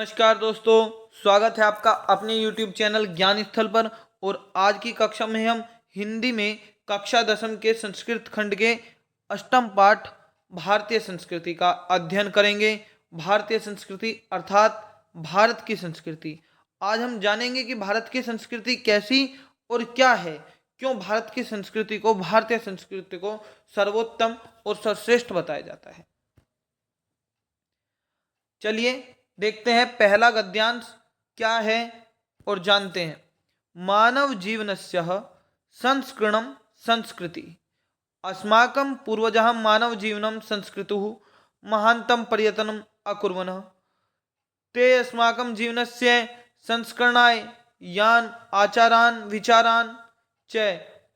नमस्कार दोस्तों, स्वागत है आपका अपने YouTube चैनल ज्ञान स्थल पर। और आज की कक्षा में हम हिंदी में कक्षा 10वीं के संस्कृत खंड के अष्टम पाठ भारतीय संस्कृति का अध्ययन करेंगे। भारतीय संस्कृति अर्थात भारत की संस्कृति। आज हम जानेंगे कि भारत की संस्कृति कैसी और क्या है, क्यों भारत की संस्कृति को, भारतीय संस्कृति को सर्वोत्तम और सर्वश्रेष्ठ बताया जाता है। चलिए देखते हैं पहला गद्यांश क्या है और जानते हैं। मानव जीवनस्य संस्कृणम संस्कृति। अस्माकं पूर्वजः मानव जीवनं संस्कृतुः महान्तं पर्यटनम् अकुर्वन्। ते अस्माकं जीवनस्य संस्करणाय यान् आचारान् विचारान् च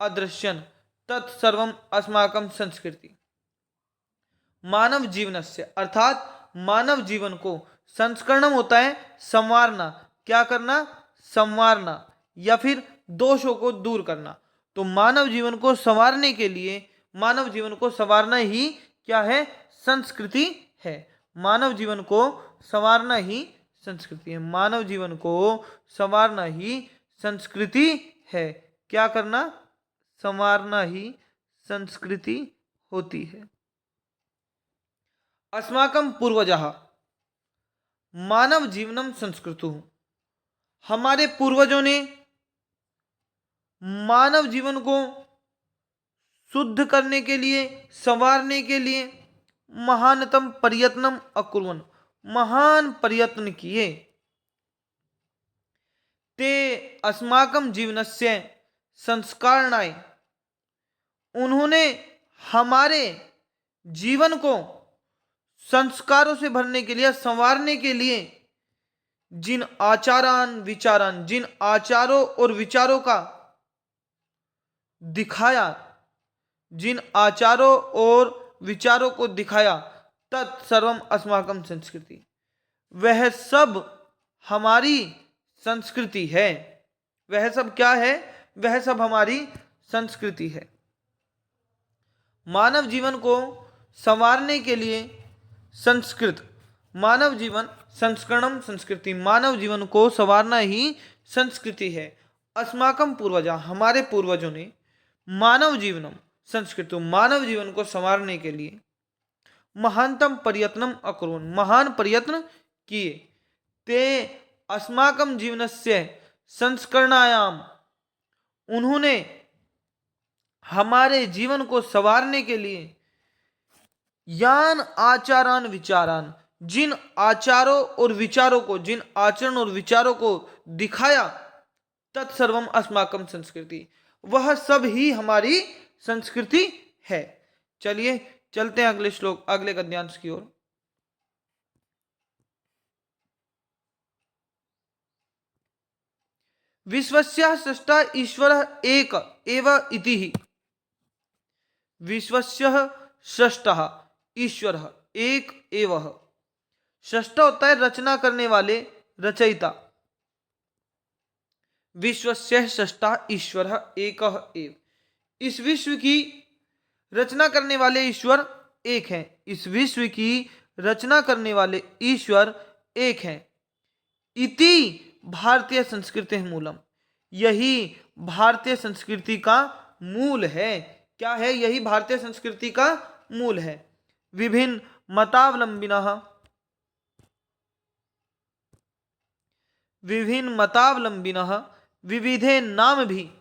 अदृश्यन् तत्सर्वम् अस्माकं संस्कृति। मानव जीवनस्य अर्थात मानव जीवन को, संस्करणम होता है संवारना, क्या करना, संवारना या फिर दोषों को दूर करना। तो मानव जीवन को संवारने के लिए, मानव जीवन को संवारना ही क्या है, संस्कृति है। मानव जीवन को संवारना ही संस्कृति है। मानव जीवन को संवारना ही संस्कृति है। क्या करना, संवारना ही संस्कृति होती है। अस्माकं पूर्वजः मानव जीवनम संस्कृतुः। हमारे पूर्वजों ने मानव जीवन को शुद्ध करने के लिए, संवारने के लिए महानतम प्रयत्नम अकुर्वन्, महान प्रयत्न किए। ते अस्माकं जीवनस्य संस्कारणाय, उन्होंने हमारे जीवन को संस्कारों से भरने के लिए, संवारने के लिए जिन आचारान विचारान, जिन आचारों और विचारों का दिखाया, जिन आचारों और विचारों को दिखाया, तत्सर्वम अस्माकं संस्कृति, वह सब हमारी संस्कृति है। वह सब क्या है, वह सब हमारी संस्कृति है। मानव जीवन को संवारने के लिए संस्कृत, मानव जीवन संस्करणम संस्कृति, मानव जीवन को संवारना ही संस्कृति है। अस्माकं पूर्वजा, हमारे पूर्वजों ने मानव जीवनम संस्कृति, मानव जीवन को संवारने के लिए महानतम प्रयत्नम अकुर्वन्, महान प्रयत्न किए। ते अस्माकं जीवनस्य संस्करणायाम, उन्होंने हमारे जीवन को संवारने के लिए यान आचारान विचारान, जिन आचारों और विचारों को, जिन आचरण और विचारों को दिखाया, तत्सर्वम अस्माकं संस्कृति, वह सब ही हमारी संस्कृति है। चलिए चलते हैं अगले श्लोक, अगले गद्यांश की ओर। विश्वस्य सृष्टा ईश्वरः एक एव इति हि। विश्वस्य सृष्टः ईश्वरः एक एव। सृष्टा होता है रचना करने वाले, रचयिता। विश्वस्य सृष्टा ईश्वरः एकः एव। इस विश्व की रचना करने वाले ईश्वर एक हैं। इस विश्व की रचना करने वाले ईश्वर एक हैं। इति भारतीय संस्कृति मूलम, यही भारतीय संस्कृति का मूल है। क्या है, यही भारतीय संस्कृति का मूल है। विभिन्न मतावलंबिनः, विभिन्न मतावलंबिनः विविधे नाम भी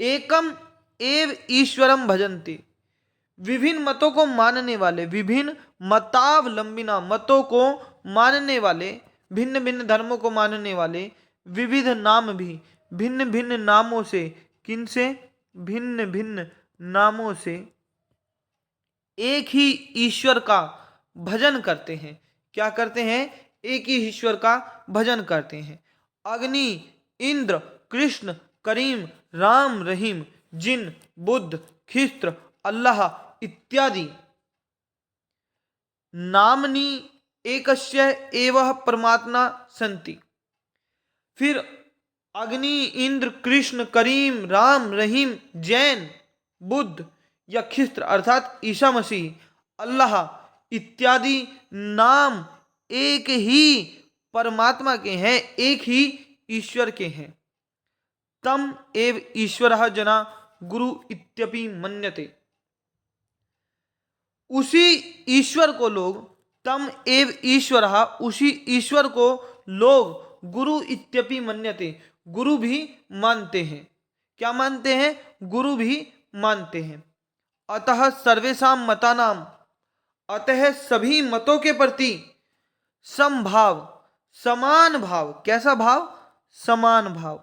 एकम एव ईश्वरम भजन्ति। विभिन्न मतों को मानने वाले, विभिन्न मतावलंबिना, मतों को मानने वाले, भिन्न भिन्न धर्मों को मानने वाले, विविध नाम भी, भिन्न भिन्न नामों से, किनसे, भिन्न भिन्न नामों से एक ही ईश्वर का भजन करते हैं। क्या करते हैं, एक ही ईश्वर का भजन करते हैं। अग्नि, इंद्र, कृष्ण, करीम, राम, रहीम, जिन, बुद्ध, ख्रिस्त, अल्लाह इत्यादि नामनी एकस्य एवं परमात्मा संति। फिर अग्नि, इंद्र, कृष्ण, करीम, राम, रहीम, जैन, बुद्ध या ख्रिस्त अर्थात ईसा मसीह, अल्लाह इत्यादि नाम एक ही परमात्मा के हैं, एक ही ईश्वर के हैं। तम एव ईश्वरः जना गुरु इत्यपि मन्यते। उसी ईश्वर को लोग, तम एव ईश्वरः, उसी ईश्वर को लोग गुरु इत्यपि मन्यते, गुरु भी मानते हैं। क्या मानते हैं? गुरु भी मानते हैं। अतः सर्वेषां मतानाम, अतः सभी मतों के प्रति समभाव, समान भाव। कैसा भाव? समान भाव।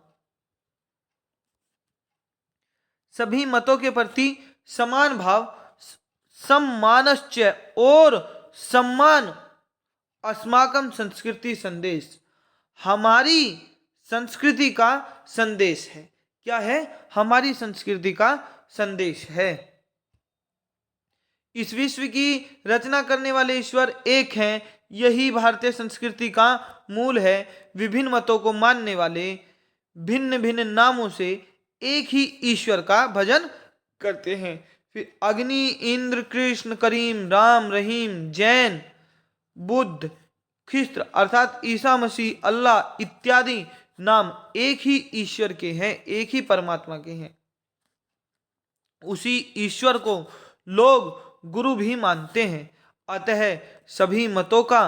सभी मतों के प्रति समान भाव, सम्मानश्च, और सम्मान, अस्माकं संस्कृति संदेश, हमारी संस्कृति का संदेश है। क्या है? हमारी संस्कृति का संदेश है। इस विश्व की रचना करने वाले ईश्वर एक हैं, यही भारतीय संस्कृति का मूल है। विभिन्न मतों को मानने वाले भिन्न भिन्न नामों से एक ही ईश्वर का भजन करते हैं। फिर अग्नि, इंद्र, कृष्ण, करीम, राम, रहीम, जैन, बुद्ध, ख्रिस्त अर्थात ईसा मसीह, अल्लाह इत्यादि नाम एक ही ईश्वर के हैं, एक ही परमात्मा के हैं। उसी ईश्वर को लोग गुरु भी मानते हैं। अतः सभी मतों का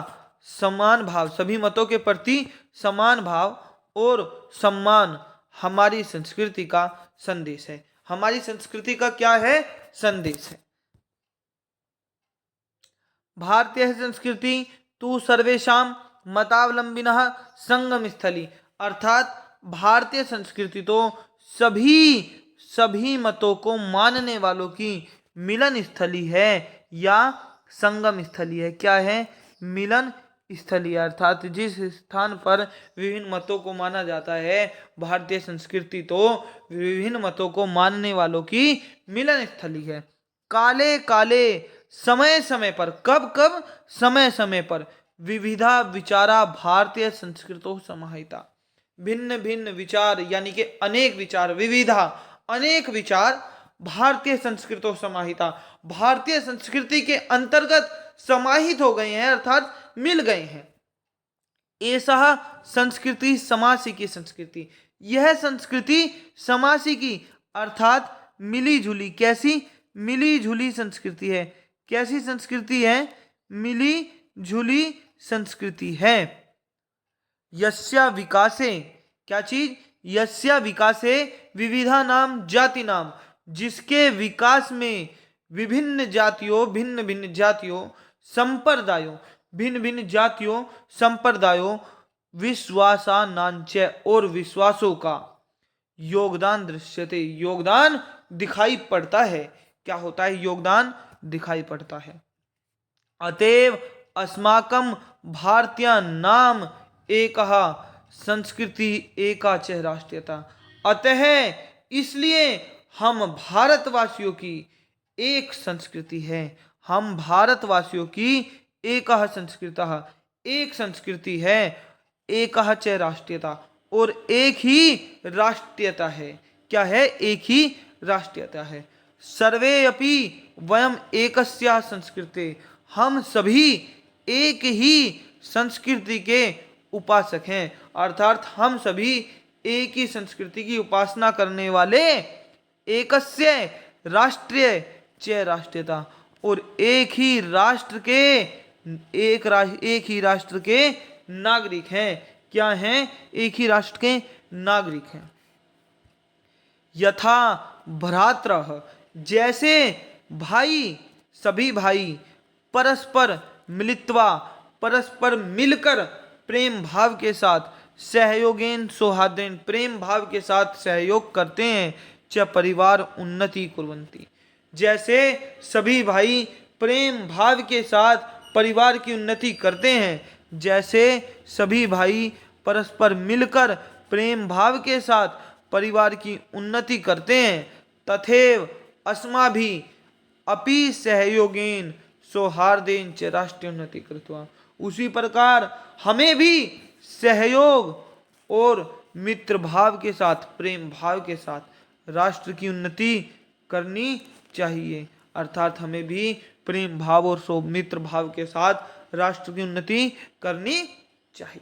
समान भाव, सभी मतों के प्रति समान भाव और सम्मान हमारी संस्कृति का संदेश है। हमारी संस्कृति का क्या है? संदेश है। भारतीय संस्कृति तु सर्वेषां मतावलंबिनः संगम स्थली, अर्थात भारतीय संस्कृति तो सभी मतों को मानने वालों की मिलन स्थली है या संगम स्थली है। क्या है? मिलन स्थली, अर्थात जिस स्थान पर विभिन्न मतों को माना जाता है, भारतीय संस्कृति तो विभिन्न मतों को मानने वालों की मिलन स्थली है। काले काले, समय समय पर, कब कब? समय समय पर, विविधा विचारा भारतीय संस्कृतो समाहिता, भिन्न भिन्न विचार यानी कि अनेक विचार, विविधा अनेक विचार भारतीय संस्कृतो समाहिता, भारतीय संस्कृति के अंतर्गत समाहित हो गए हैं, अर्थात मिल गए हैं। ऐसा संस्कृति समासी की संस्कृति, यह संस्कृति समासी की अर्थात मिली जुली, कैसी? मिली जुली संस्कृति है। कैसी संस्कृति है? मिली जुली संस्कृति है। यस्या विकासे, क्या चीज? यस्या विकासे विविधा नाम जाति नाम, जिसके विकास में विभिन्न जातियों, भिन्न भिन्न जातियों, संप्रदायों, भिन्न भिन्न जातियों, संप्रदायों, विश्वासानांच, और विश्वासों का योगदान दृश्यते, योगदान दिखाई पड़ता है। क्या होता है? योगदान दिखाई पड़ता है। अतएव अस्माकं भारतीय नाम एकः, संस्कृति एका च राष्ट्रीयता। अतः इसलिए हम भारतवासियों की एक संस्कृति है, हम भारतवासियों की एकः संस्कृतः, एक संस्कृति है, एकः च राष्ट्रीयता, और एक ही राष्ट्रीयता है। क्या है? एक ही राष्ट्रीयता है। सर्वे अपि वयम एकस्या संस्कृते, हम सभी एक ही संस्कृति के उपासक हैं, अर्थात हम सभी एक ही संस्कृति की उपासना करने वाले, एकस्य राष्ट्रीय च राष्ट्रीयता, और एक ही राष्ट्र के, एक ही राष्ट्र के नागरिक हैं। क्या हैं? एक ही राष्ट्र के नागरिक हैं। यथा भ्रातरः, जैसे भाई, सभी भाई परस्पर मिलित्वा, परस्पर मिलकर, प्रेम भाव के साथ, सहयोगेन सौहार्देन, प्रेम भाव के साथ सहयोग करते हैं, च परिवार उन्नति कुर्वन्ति, जैसे सभी भाई प्रेम भाव के साथ परिवार की उन्नति करते हैं, जैसे सभी भाई परस्पर मिलकर प्रेम भाव के साथ परिवार की उन्नति करते हैं, तथैव अस्माभिः अपि सहयोगेन सौहार्देन च राष्ट्रीय उन्नति कृत्वा, उसी प्रकार हमें भी सहयोग और मित्र भाव के साथ, प्रेम भाव के साथ राष्ट्र की उन्नति करनी चाहिए। अर्थात हमें भी प्रेम भाव और मित्र भाव के साथ राष्ट्र की उन्नति करनी चाहिए।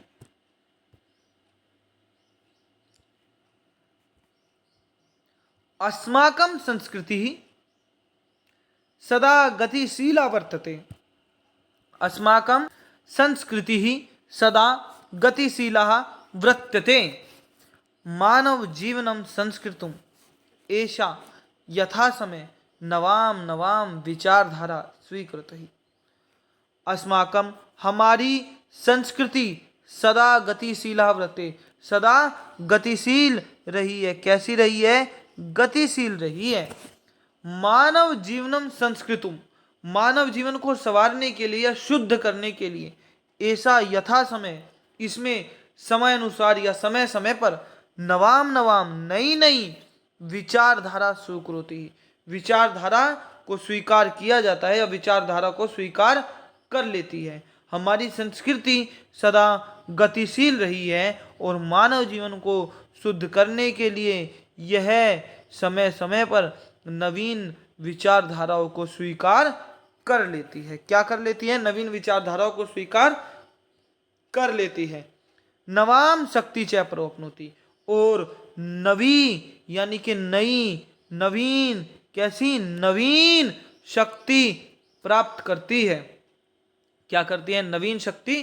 अस्माकं संस्कृतिः सदा गतिशीला वर्तते। अस्माकं संस्कृतिः सदा गतिशीला वर्तते। मानव जीवनं संस्कृतम् एषा यथा समय नवां नवां विचारधारा स्वीकृति। अस्माकं हमारी संस्कृति सदा गतिशीला वर्तते, सदा गतिशील रही है। कैसी रही है? गतिशील रही है। मानव जीवनम संस्कृतम, मानव जीवन को संवारने के लिए या शुद्ध करने के लिए, ऐसा यथा समय, इसमें समय अनुसार या समय समय पर नवाम नवाम नई नई विचारधारा स्वीकृति, विचारधारा को स्वीकार किया जाता है या विचारधारा को स्वीकार कर लेती है। हमारी संस्कृति सदा गतिशील रही है और मानव जीवन को शुद्ध करने के लिए यह समय समय पर नवीन विचारधाराओं को स्वीकार कर लेती है। क्या कर लेती है? नवीन विचारधाराओं को स्वीकार कर लेती है। नवाम शक्ति च प्रवप्नोति, और नवी यानी कि नई, नवीन, कैसी? नवीन शक्ति प्राप्त करती है। क्या करती है? नवीन शक्ति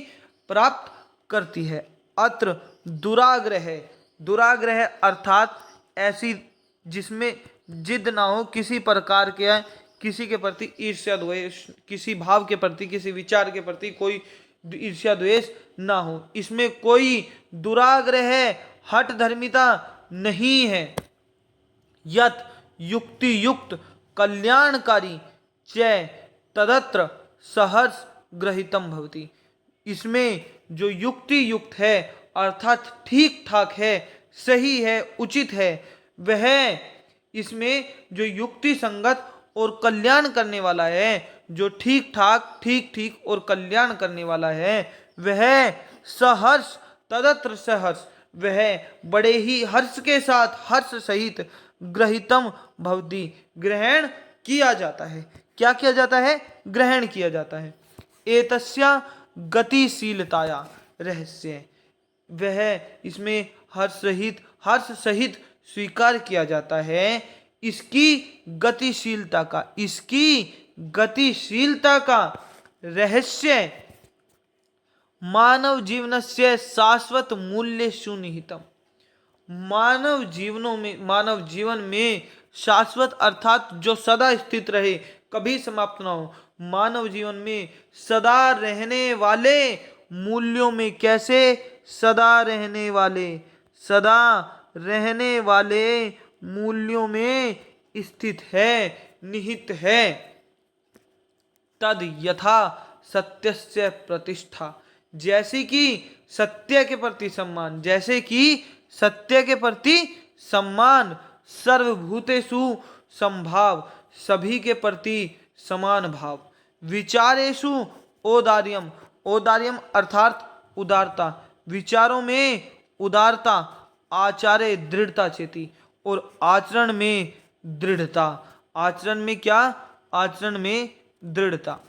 प्राप्त करती है। अत्र दुराग्रह, दुराग्रह अर्थात ऐसी जिसमें जिद ना हो, किसी प्रकार के, किसी के प्रति ईर्ष्या द्वेष, किसी भाव के प्रति, किसी विचार के प्रति कोई ईर्ष्या द्वेष ना हो, इसमें कोई दुराग्रह हठ धर्मिता नहीं है। यत युक्ति युक्त कल्याणकारी च तदत्र सहर्ष ग्रहितम भवति, इसमें जो युक्ति युक्त है अर्थात ठीक ठाक है, सही है, उचित है, वह इसमें जो युक्ति संगत और कल्याण करने वाला है, जो ठीक ठाक, ठीक ठीक और कल्याण करने वाला है, वह सहर्ष, तदत्र सहर्ष, वह बड़े ही हर्ष के साथ, हर्ष सहित ग्रहितम भवति, ग्रहण किया जाता है। क्या किया जाता है? ग्रहण किया जाता है। एतस्या गतिशीलताया रहस्य, वह इसमें हर्ष सहित स्वीकार किया जाता है इसकी गतिशीलता का, इसकी गतिशीलता का रहस्य मानव जीवनस्य शाश्वत मूल्य सुनिहितम, मानव जीवन में शाश्वत अर्थात जो सदा स्थित रहे, कभी समाप्त ना हो, मानव जीवन में सदा रहने वाले मूल्यों में, कैसे? सदा रहने वाले, सदा रहने वाले मूल्यों में स्थित है, निहित है। तद यथा सत्यस्य प्रतिष्ठा, जैसे कि सत्य के प्रति सम्मान, जैसे कि सत्य के प्रति सम्मान, सर्वभूतेषु समभाव, सभी के प्रति समान भाव, विचारेषु औदार्यम, औदार्यम अर्थात उदारता, विचारों में उदारता, आचार्य दृढ़ता चेती, और आचरण में दृढ़ता, आचरण में क्या? आचरण में दृढ़ता।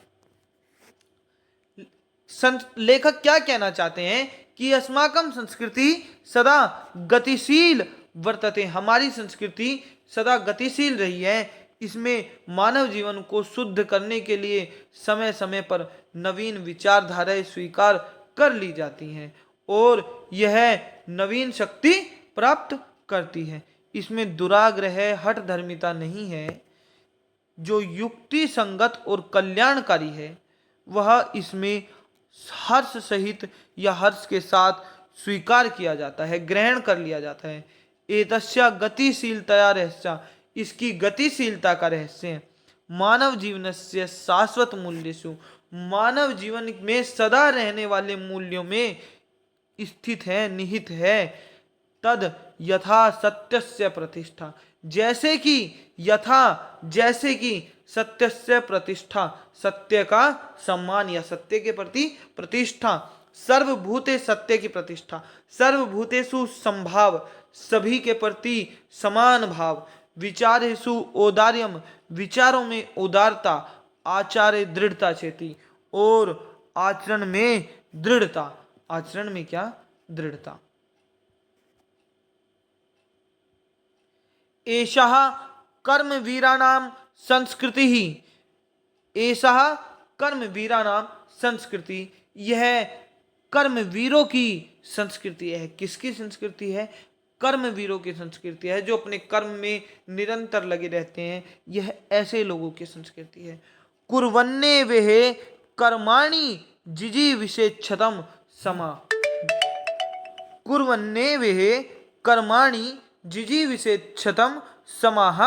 लेखक क्या कहना चाहते हैं कि अस्माकं संस्कृति सदा गतिशील वर्तते, हमारी संस्कृति सदा गतिशील रही है। इसमें मानव जीवन को शुद्ध करने के लिए समय समय पर नवीन विचारधाराएं स्वीकार कर ली जाती हैं और यह नवीन शक्ति प्राप्त करती है। इसमें दुराग्रह हठ धर्मिता नहीं है। जो युक्ति संगत और कल्याणकारी है वह इसमें हर्ष सहित या हर्ष के साथ स्वीकार किया जाता है, ग्रहण कर लिया जाता है। एतस्या गतिशीलतया रहस्य, इसकी गतिशीलता का रहस्य मानव जीवनस्य शाश्वत मूल्येषु, मानव जीवन में सदा रहने वाले मूल्यों में स्थित है, निहित है। तद यथा सत्यस्य प्रतिष्ठा, जैसे कि यथा, जैसे कि सत्यस्य प्रतिष्ठा, सत्य का सम्मान या सत्य के प्रति प्रतिष्ठा, सर्वभूते सत्य की प्रतिष्ठा, सर्वभूतेषु संभाव, सभी के प्रति समान भाव, विचारेषु औदार्यम, विचारों में उदारता, आचार्य दृढ़ता चेती, और आचरण में दृढ़ता, आचरण में क्या? दृढ़ता। एषः कर्मवीराणां संस्कृति ही, एषः कर्मवीराणां संस्कृति, यह कर्मवीरों की संस्कृति है। किसकी संस्कृति है? कर्मवीरों की संस्कृति है, जो अपने कर्म में निरंतर लगे रहते हैं। यह ऐसे लोगों की संस्कृति है। कुर्वन्ने वेहे कर्माणि जिजीविषेच्छतम समा, कुर्वन्ने वेहे कर्माणि जिजीविषेच्छतम समाह,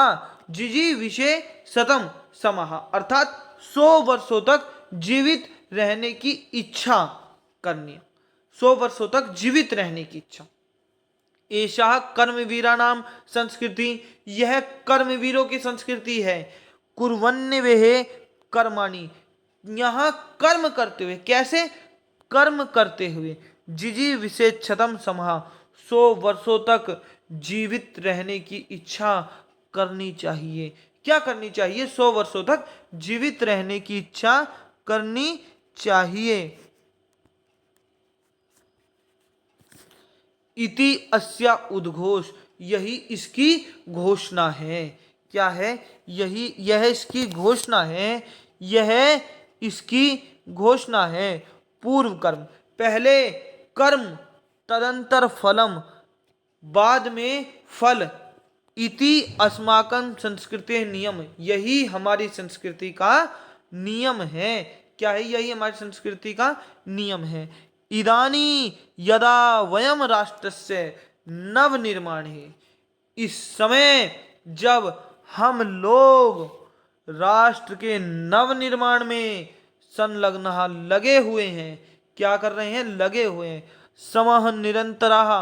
जिजीविषेशतम समाह, अर्थात 100 वर्षों तक जीवित रहने की इच्छा करनी, 100 वर्षों तक जीवित रहने की इच्छा। एषः कर्मवीराणाम संस्कृति, यह कर्मवीरों की संस्कृति है। कुर्वन्नवेहे कर्माणि, यहाँ कर्म करते हुए, कैसे? कर्म करते हुए। जिजीविषेच्छतम समाह, 100 वर्षों तक जीवित रहने की इच्छा करनी चाहिए। क्या करनी चाहिए? 100 वर्षों तक जीवित रहने की इच्छा करनी चाहिए। इति अस्या उद्घोष, यही इसकी घोषणा है। क्या है? यह इसकी घोषणा है, यह इसकी घोषणा है। पूर्व कर्म, पहले कर्म, तदंतर फलम, बाद में फल। इति अस्माकं संस्कृति नियम, यही हमारी संस्कृति का नियम है। क्या है? यही हमारी संस्कृति का नियम है। इदानी यदा वयम राष्ट्रस्य नवनिर्माणे, इस समय जब हम लोग राष्ट्र के नवनिर्माण में संलग्न, लगे हुए हैं। क्या कर रहे हैं? लगे हुए हैं। समः निरंतरः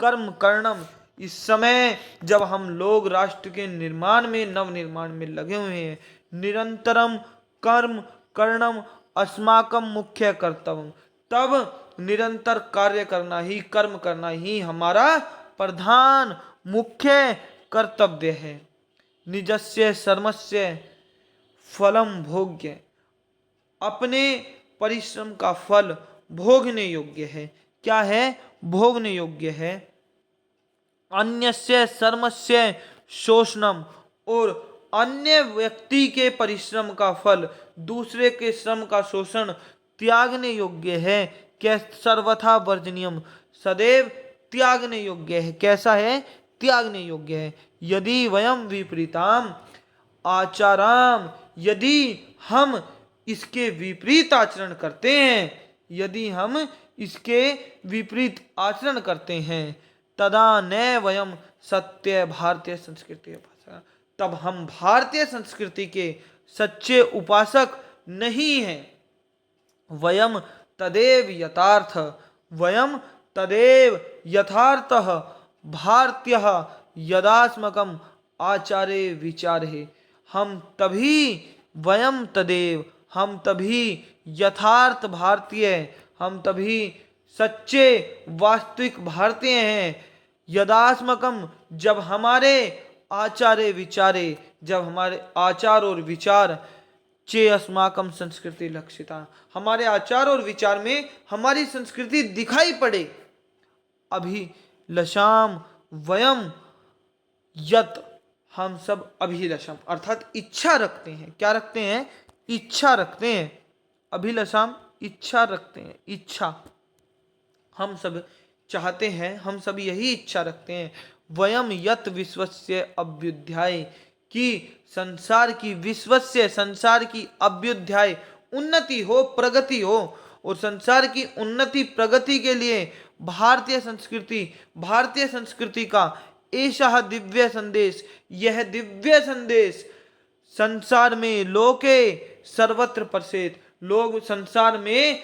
कर्म करणम, इस समय जब हम लोग राष्ट्र के निर्माण में, नवनिर्माण में लगे हुए हैं। निरंतरम कर्म करणम अस्माकं मुख्य कर्तव्य, तब निरंतर कार्य करना ही, कर्म करना ही हमारा प्रधान मुख्य कर्तव्य है। निजस्य कर्मस्य फलम भोग्य, अपने परिश्रम का फल भोगने योग्य है। क्या है? भोगने योग्य है। अन्यस्य कर्मस्य शोषणम, और अन्य व्यक्ति के परिश्रम का फल, दूसरे के श्रम का शोषण त्यागने योग्य है। सर्वथा वर्जनीयम, सदैव त्यागने योग्य है। कैसा है? त्यागने योग्य है। यदि वयम विपरीताम आचाराम, यदि हम इसके विपरीत आचरण करते हैं, यदि हम इसके विपरीत आचरण करते हैं, तदा न वयम सत्य भारतीय संस्कृति उपासक, तब हम भारतीय संस्कृति के सच्चे उपासक नहीं हैं। वयम तदेव यथार्थ, वयम तदेव यथार्थः भारतीयः यदास्मकम आचारे विचारे, हम तभी, वयम तदेव, हम तभी यथार्थ भारतीय, हम तभी सच्चे वास्तविक भारतीय हैं। यदास्मकम, जब हमारे आचार्य विचारे, जब हमारे आचार और विचार, चे अस्माकम संस्कृति लक्षिता, हमारे आचार और विचार में हमारी संस्कृति दिखाई पड़े। अभिलषाम वयम यत, हम सब अभिलषाम अर्थात इच्छा रखते हैं। क्या रखते हैं? इच्छा रखते हैं। अभिलषाम, इच्छा रखते हैं। इच्छा, हम सब चाहते हैं, हम सब यही इच्छा रखते हैं। वयम यत विश्वस्य अभ्युदय, कि संसार की, विश्वस्य संसार की, अभ्युदय उन्नति हो, प्रगति हो, और संसार की उन्नति प्रगति के लिए भारतीय संस्कृति का ऐसा दिव्य संदेश, यह दिव्य संदेश संसार में लोके सर्वत्र प्रसिद्ध, लोग संसार में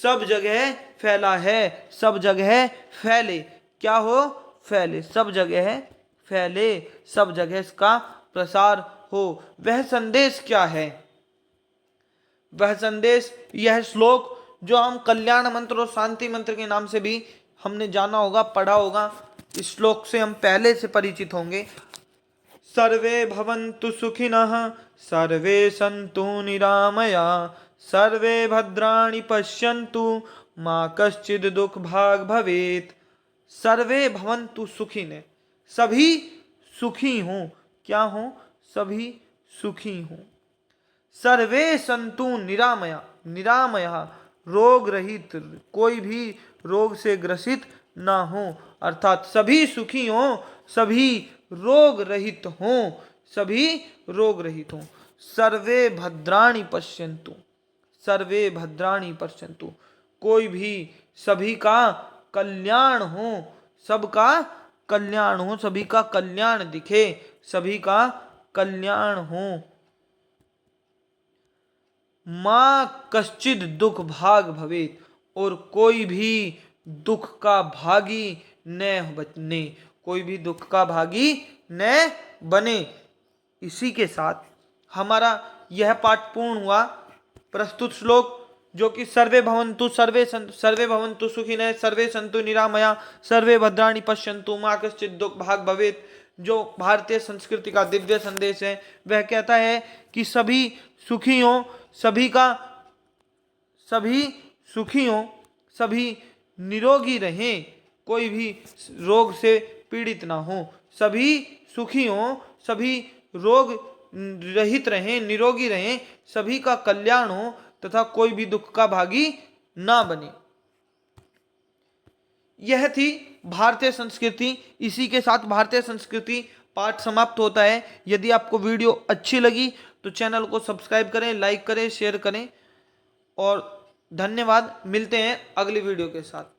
सब जगह फैला है, सब जगह फैले। क्या हो? फैले, सब जगह फैले, सब जगह इसका प्रसार हो। वह संदेश क्या है? वह संदेश, यह श्लोक जो हम कल्याण मंत्र और शांति मंत्र के नाम से भी हमने जाना होगा, पढ़ा होगा, इस श्लोक से हम पहले से परिचित होंगे। सर्वे भवन्तु सुखिनः, सर्वे सन्तु निरामया, सर्वे भद्राणि पश्यन्तु, मा कश्चित् दुःख भाग् भवेत्। सर्वे भवन्तु सुखिनः, सभी सुखी हों। क्या हों? सभी सुखी हों। सर्वे संतु निरामया, निरामया रोग रहित, कोई भी रोग से ग्रसित ना हो, अर्थात सभी सुखी हों, सभी रोग रहित हों, सभी रोग रहित हों। सर्वे भद्राणि पश्यन्तु, सर्वे भद्राणि पश्यन्तु, कोई भी, सभी का कल्याण हो, सबका कल्याण हो, सभी का कल्याण दिखे, सभी का कल्याण हो। माँ कश्चित दुख भाग भवेत, और कोई भी दुख का भागी न बने, कोई भी दुख का भागी न बने। इसी के साथ हमारा यह पाठ पूर्ण हुआ। प्रस्तुत श्लोक जो कि सर्वे भवन्तु सुखिनः, सर्वे सन्तु निरामया, सर्वे भद्राणि पश्यन्तु, मा कश्चित् दुःख भाग् भवेत्, जो भारतीय संस्कृति का दिव्य संदेश है, वह कहता है कि सभी सुखी हों, सभी का, सभी सुखी हों, सभी निरोगी रहें, कोई भी रोग से पीड़ित ना हो, सभी सुखी हों, सभी रोग रहित रहें, निरोगी रहें, सभी का कल्याण हो तथा कोई भी दुख का भागी ना बने। यह थी भारतीय संस्कृति। इसी के साथ भारतीय संस्कृति पाठ समाप्त होता है। यदि आपको वीडियो अच्छी लगी तो चैनल को सब्सक्राइब करें, लाइक करें, शेयर करें और धन्यवाद। मिलते हैं अगली वीडियो के साथ।